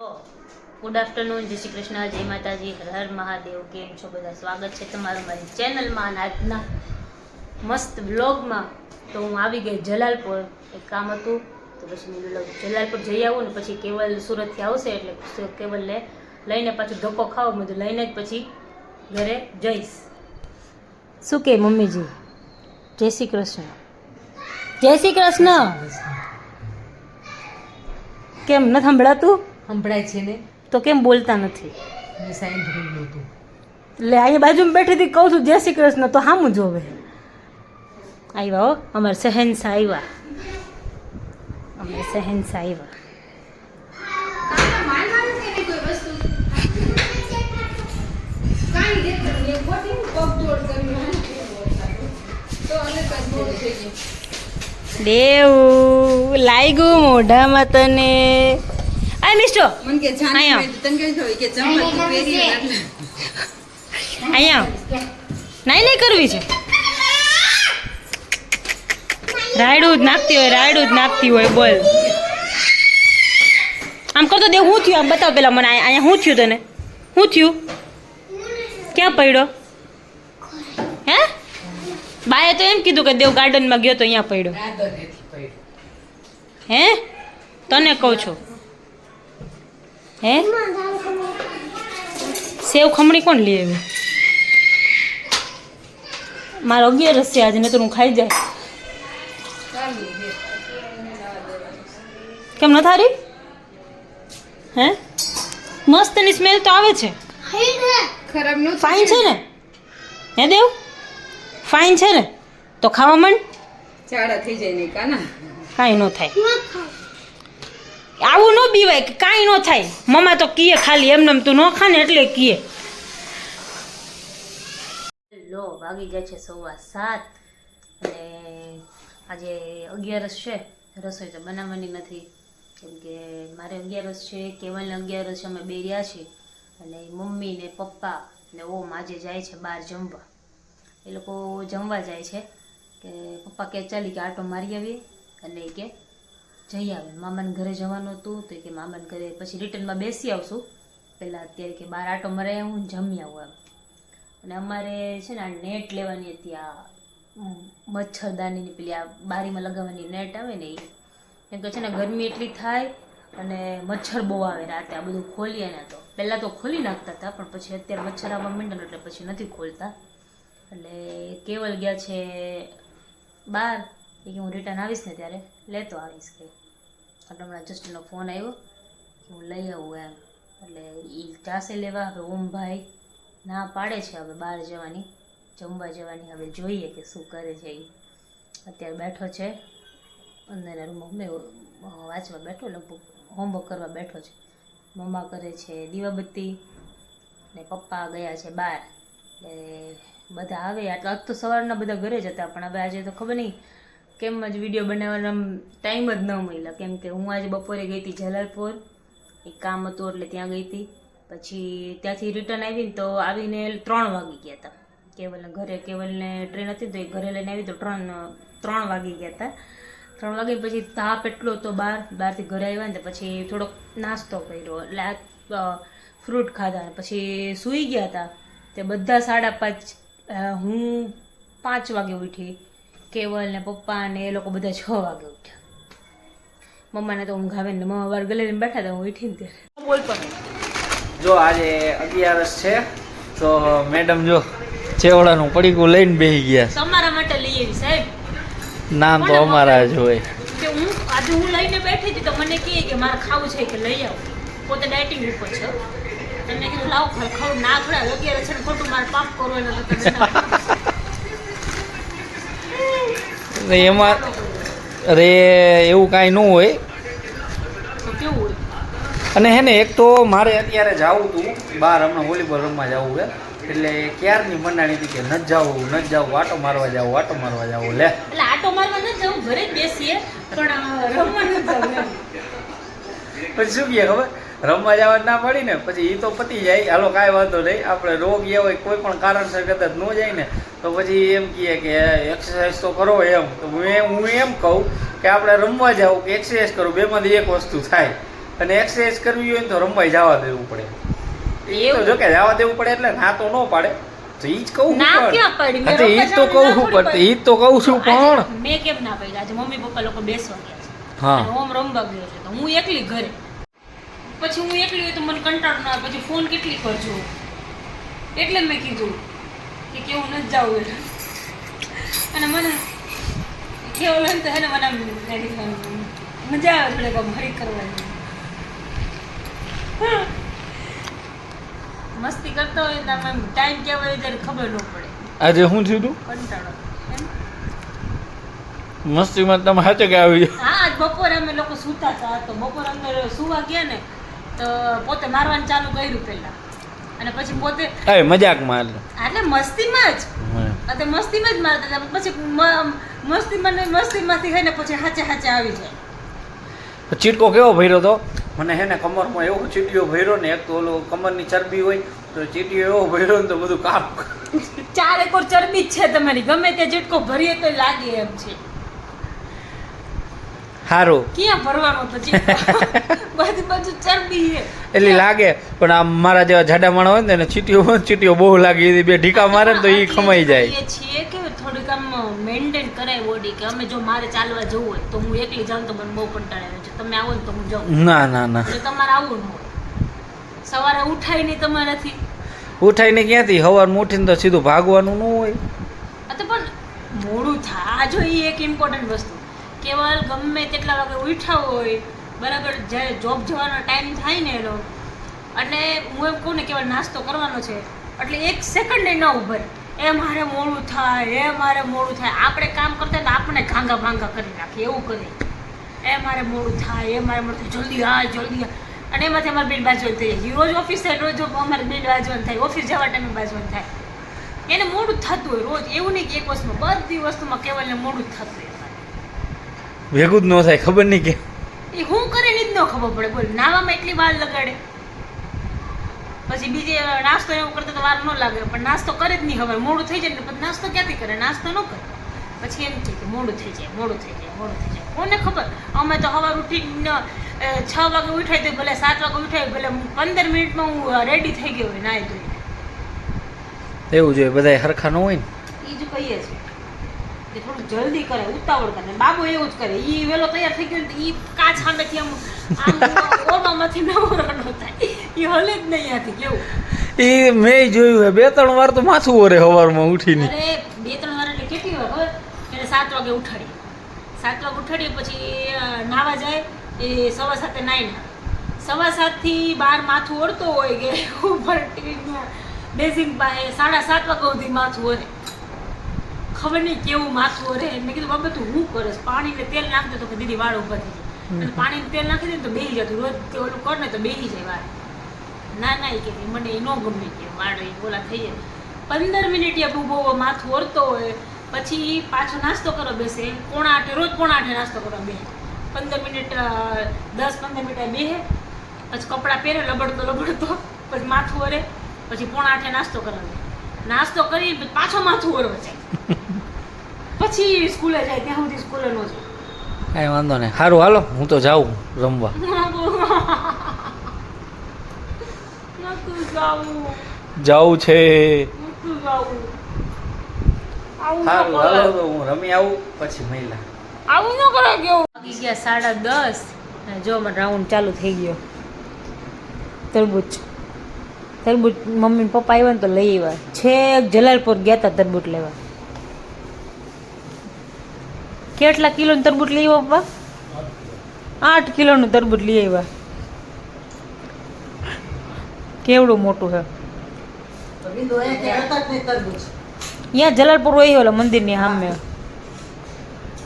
Good afternoon, જય શ્રી કૃષ્ણ, જય માતાજી, હર હર મહાદેવ. કેમ છો બધા? સ્વાગત છે તમારું મારી ચેનલમાં અને આજના મસ્ત વ્લોગમાં. તો હું આવી ગઈ જલાલપુર, એક કામ હતું તો પછી મેં જલાલપુર જઈ આવું ને પછી કેવલ સુરતથી આવશે એટલે કેવલને લઈને પાછું ધક્કો ખાવો, બધું લઈને જ પછી ઘરે જઈશ. શું કે મમ્મીજી? જય શ્રી કૃષ્ણ. જય શ્રી કૃષ્ણ. કેમ ન સંભળાતું? સંભળાય છે ને તો કેમ બોલતા નથી? મેં સાઈન ભરેલું હતું. એટલે અહીંયા બાજુમાં બેઠી હતી, કહું છું જય શ્રી કૃષ્ણ તો સામું જોવે. આવ્યા હો, અમારે શહેનશાહ આવ્યા, અમારે શહેનશાહ આવ્યા. દેવ લાગ્યું મોઢામાં તને? આ મિસ્ટો અહીંયા નહીં કરવી છે. રાયડું જ નાખતી હોય, રાયડું જ નાખતી હોય. બોલ આમ કરતો દેવ. શું થયું? આમ બતાવ પેલા મને. અહીંયા શું થયું તને? શું થયું? ક્યાં પડ્યો? હે? બાએ તો એમ કીધું કે દેવ ગાર્ડનમાં ગયો તો અહીંયા પડ્યો. હે? તને કહું છું. હે? સેવ ખમણી કોણ લઈ આવ્યું? મારો 11 છે આજે, ને તો હું ખાઈ જાય. કેમ ન થારી? હે? મસ્તની સ્મેલ તો આવે છે. ખરાબ નો ફાઇન છે ને? હે દેવ? ફાઇન છે ને? તો ખાવા માંડ. ચાડા થઈ જાય નહીં કાના. કાંઈ ન થાય. આવું ન બીવાય કે કાંઈ ન થાય. મમ્મા તો કીએ ખાલી એમને તું ન ખા ને એટલે કીએ. લો વાગી ગયા છે 7:15 અને આજે 11 છે. રસોઈ તો બનાવવાની નથી કેમ કે મારે 11 છે, કેવલને 11 છે. અમે બે રહ્યા છીએ અને મમ્મી ને પપ્પા ને ઓમ આજે જાય છે બહાર જમવા. એ લોકો જમવા જાય છે કે પપ્પા કે ચાલી કે આટો મારી આવીએ અને કે જઈ આવે. મામાને ઘરે જવાનું હતું તો કે મામાને ઘરે પછી રિટર્નમાં બેસી આવશું. પહેલાં અત્યારે કે બહાર આટો મરાઈ આવું, જમી આવું એમ. અને અમારે છે ને આ નેટ લેવાની હતી, આ મચ્છરદાનીની પેલી આ બારીમાં લગાવવાની નેટ આવે ને એ. કેમ કે છે ને ગરમી એટલી થાય અને મચ્છર બહુ આવે રાતે. આ બધું ખોલીએ ને તો પહેલાં તો ખોલી નાખતા હતા પણ પછી અત્યારે મચ્છર આવવા માંડ્યા એટલે પછી નથી ખોલતા. એટલે કેવલ ગયા છે બહાર કે હું રિટર્ન આવીશ ને ત્યારે લેતો આવીશ કે. એટલે હમણાં જસ્ટ એનો ફોન આવ્યો કે હું લઈ આવું એમ. એટલે એ ચાસે લેવા. હવે ઓમભાઈ ના પાડે છે હવે બહાર જવાની, જમવા જવાની. હવે જોઈએ કે શું કરે છે. એ અત્યારે બેઠો છે અંદરના રૂમમાં, મમ્મી વાંચવા બેઠો, લગભગ હોમવર્ક કરવા બેઠો છે. મમ્મા કરે છે દીવાબત્તી ને પપ્પા ગયા છે બહાર. એટલે બધા આવે આટલા આજ તો સવારના બધા ઘરે જ હતા પણ હવે આજે તો ખબર નહીં કેમ જ વિડીયો બનાવવાનો ટાઈમ જ ન મળ્યો. કેમ કે હું આજે બપોરે ગઈ હતી જલાલપુર, એક કામ હતું એટલે ત્યાં ગઈ હતી. પછી ત્યાંથી રિટર્ન આવીને તો આવીને 3 વાગી ગયા હતા. કેવલને ઘરે, કેવલને ટ્રેન હતી તો એ ઘરે લઈને આવી તો 3 વાગી ગયા હતા. 3 વાગે પછી તાપ એટલો તો બહારથી ઘરે આવ્યા ને પછી થોડોક નાસ્તો કર્યો એટલે ફ્રૂટ ખાધા ને પછી સૂઈ ગયા હતા. તે બધા 5:30, હું 5 વાગે ઉઠી. કેવલ ને પપ્પા ને એ લોકો બધા 6 વાગે ઉઠ્યા. મમ્માને તો ઊંઘ આવે ને મમ્મા વાર ગલે બેઠા હતા, હું ઉઠીને ત્યારે બોલ પણ. જો આજે 11 છે તો મેડમ જો ચેવડાનું પડીકું લઈને બેસી ગયા. તમારા માટે લઈ આવી સાહેબ. નામ તો અમારા જ હોય. કે હું આજે હું લઈને બેઠી હતી તો મને કહે કે મારે ખાવું છે કે લઈ આવો. પોતે ડાયટિંગ ઉપર છે. તમને કીધું લાવ ખાવ ના થોડા 11 છે ને ખોટું મારે પાપ કરો એટલે એમાં અરે એવું કાંઈ ન હોય. તો કેવું હોય? અને હે ને એક તો મારે અત્યારે જવું હતું બહાર, હમણાં વોલીબોલ રમવા જવું છે. એટલે ક્યારની મંડાણી હતી કે નથી જવું આટો મારવા જવું લે. એટલે આટો મારવા નથી જવું, ઘરે જ બેસીએ પણ રમવા નથી જવું. પછી શું કહે ખબર? રમવા જવા ના પડી ને પછી એ તો પતી જાય, હાલો કાંઈ વાંધો નહીં. આપણે રોગ એ હોય કોઈ પણ કારણસર કદાચ ન જાય ને તો પછી એમ કહે કે એક્સરસાઇઝ તો કરો એમ. તો હું એમ કહું કે આપણે રમવા જાવ કે એક્સરસાઇઝ કરો, બેમાંથી એક વસ્તુ થાય. અને એક્સરસાઇઝ કરવી હોય ને તો રમવાય જવા દેવું પડે. એ તો જો કે જવા દેવું પડે એટલે ના તો ન પાડે. તો ઈ જ કહું ના ક્યાં પડી? મેં ઈ જ તો કહું છું પણ ઈ જ તો કહું છું પણ મેં કેમ ના પડી? આજે મમ્મી પપ્પા લોકો બેસવા ગયા છે હા અને ઓમ રમવા ગયો છે તો હું એકલી ઘરે. પછી હું એકલી હોય તો મને કંટાળો ના આવે, પછી ફોન કેટલી કરજો એટલે મેં કીધું કે કેવું નથી જવું એટલે. અને મને કેવું લઈને તો હે ને મને આમ મજા આવે થોડીક આમ હરી કરવાની. મસ્તી કરતા હોય તો આમ ટાઈમ કેવો હોય ત્યારે ખબર ન પડે. આજે શું થયું તું કંટાળો એમ. મસ્તીમાં તમે હાચે કે આવી હા આજ બપોરે અમે લોકો સૂતા હતા તો બપોરે અંદર સુવા ગયા ને તો પોતે મારવાનું ચાલુ કર્યું પહેલા અને પછી પોતે એ મજાકમાં એટલે મસ્તીમાં જ તે મસ્તીમાં જ મારતા હતા. પછી મસ્તીમાંથી છે ને પછી હાચે આવી જાય. ચીટકો કેવો ભર્યો તો મને હે ને કમરમાં એવો ચીટીઓ ભર્યો ને એક તો ઓલો કમરની ચરબી હોય તો ચીટીઓ એવો ભર્યો ને તો બધું કામ 4 એકર ચરબી જ છે તમારી, ગમે તે ચીટકો ભરીએ તો લાગે એમ છે. સારું ક્યાં ભરવાનો તો ચીટકો? બધી બાજુ ચરબી છે એટલે લાગે પણ આમ મારા જેવા જાડા માણસ હોય ને એને ચીટીઓ બહુ લાગે એ બે ઢીકા મારે ને તો એ ખમાઈ જાય. છીએ કે થોડીક આમ મેન્ટેન કરાય બોડી કે અમે જો મારે ચાલવા જવું હોય તો હું એકલી જાઉં તો મને બહુ કંટાળો આવે છે. તમે આવો ને તો હું જાઉં. ના ના ના એટલે તમારે આવું ન હોય. સવારે ઉઠાય નહીં તમારાથી. ઉઠાઈને ક્યાંથી સવારમાં ઉઠીને તો સીધું ભાગવાનું ન હોય. તો પણ મોડું થાય જો એ એક ઇમ્પોર્ટન્ટ વસ્તુ. કેવલ ગમે તેટલા વાગે ઉઠ્યા હોય બરાબર જ્યારે જોબ જવાનો ટાઈમ થાય ને એનો અને હું એમ કહું ને કેવલ નાસ્તો કરવાનો છે એટલે 1 સેકન્ડ ન ઉભર એ મારે મોડું થાય આપણે કામ કરતા તો આપણે ઘાંગા ભાંગા કરી નાખીએ એવું કરીએ. એ મારે મોડું થાય જલ્દી આ અને એમાંથી અમારે બેન બાજવાનું થઈ જાય. રોજ ઓફિસ થાય રોજ અમારે બેન બાજવાનું થાય, ઓફિસ જવા ટાઈમે બાજવાનું થાય. એને મોડું જ થતું હોય રોજ. એવું નહીં કે એક વસ્તુમાં, બધી વસ્તુમાં કેવલને મોડું જ થતું હોય. ભેગું જ ન થાય ખબર નહીં કે એ હું કરે ને જ ન ખબર પડે. બોલ નાવામાં એટલી વાર લગાડે પછી બીજે નાસ્તો એવું કરતા તો વાર ન લાગે પણ નાસ્તો કરે જ નહીં. હવે મોડું થઈ જાય ને પછી નાસ્તો ક્યાંથી કરે? નાસ્તો ન કરે પછી એમ છે કે મોડું થઈ જાય. કોને ખબર? અમે તો સવાર ઉઠીને 6 વાગે ઉઠાય તો ભલે 7 વાગે ઉઠાય ભલે 15 મિનિટમાં હું રેડી થઈ ગયો હોય નાહી ધોઈને. એવું જોઈએ બધા હરખા ન હોય ને એ જ કહીએ છીએ કે થોડું જલ્દી કરે, ઉતાવળ કરે. બાબુ એવું જ કરે. એ વેલો તૈયાર થઈ ગયો ને એ કાચ સામેથી આમ ઓરડામાંથી નવરાનો થાય. એ હલે જ નહીં આથી કેવું. એ મેં જોયું હે 2-3 વાર તો માથું ઓરે સવારમાં ઉઠીને. અરે 2-3 વાર એટલે કેટલી વાર ખબર? એને 7 વાગે ઉઠાડીએ પછી નાવા જાય એ 7:15 નાઈને 7:15 થી 12 માથું ઓળતો હોય કે ઉપર બેઝિંગ પાસે 7:30 વાગ્યા સુધી માથું ઓરે. ખબર નહીં કેવું માથું ઓરે. મેં કીધું બાબા તું શું કરે? પાણીને તેલ નાખતો તો કે દીદી વાળ ઉભા થઈ જાય. અને પાણીને તેલ નાખી દે તો બેસી જતું. રોજ ઓલું કર ને તો બેસી જાય વાળ. ના એ કે મને એ ન ગમે કે વાળ ઓલા થઈ જાય. 15 મિનિટ એ બહુ માથું ઓરતો હોય પછી પાછો નાસ્તો કરો બેસે. 7:45 રોજ 7:45 નાસ્તો કરવા બેસે. 15 મિનિટ 10-15 મિનિટ બેસે પછી કપડાં પહેરે લબડતો પછી માથું ઓરે પછી 7:45 નાસ્તો કરાવે. નાસ્તો કરી પાછો માથું ઓરવા જાય પછી સ્કૂલે જાય. ત્યાં સુધી સ્કૂલે ન જાય. કાંઈ વાંધો નહીં. સારું હાલો હું તો જાઉં રમવા. જાવું છે. સારું હાલો તો હું રમી આવું પછી મહિલા આવું ન કરે કેવું. વાગી ગયા 10:30 અને જો અમારો રાઉન્ડ ચાલુ થઈ ગયો. તરબૂચ મમ્મી ને પપ્પા આવ્યા ને તો લઈ આવ્યા. છેક જલાલપુર ગયા હતા તરબૂચ લેવા. કેટલા કિલોનું તરબૂચ લઈ આવ્યા પપ્પા? 8 કિલોનું તરબૂચ લઈ આવ્યા. કેવડું મોટું છે. અહીંયા જલાલપુર હોય ઓલા મંદિરની સામે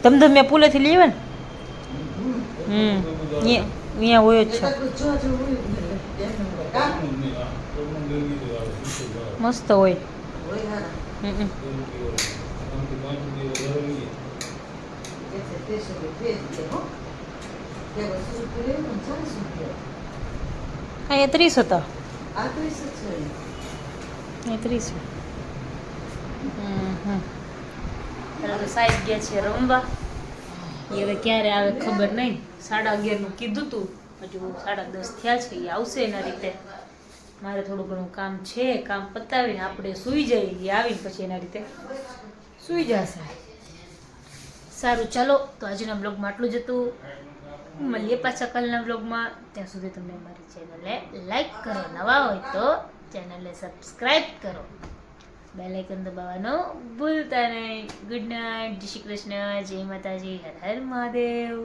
ધમધમિયા પુલેથી લઈ આવ્યા ને. અહીંયા હોય જ છે. મસ્ત હોય. હા 30 હતા. 30. સાહેબ ગયા છે રમવા. એ હવે ક્યારે આવે ખબર નહીં. 11:30 કીધું તું હજુ 10:30 થયા છે, એ આવશે એના રીતે. મારે થોડું ઘણું કામ છે, કામ પતાવીને આપણે સૂઈ જઈએ. એ આવીને પછી એના રીતે સૂઈ જશે. સારું, ચાલો તો આજના બ્લોગમાં આટલું જ હતું. મળીએ પાછા કાલના બ્લોગમાં. ત્યાં સુધી તમે અમારી ચેનલને લાઈક કરો, નવા હોય તો ચેનલને સબસ્ક્રાઈબ કરો, બેલ આઇકન દબાવવાનું ભૂલતા નહીં. ગુડ નાઇટ, જય શ્રી કૃષ્ણ, જય માતાજી, હર હર મહાદેવ.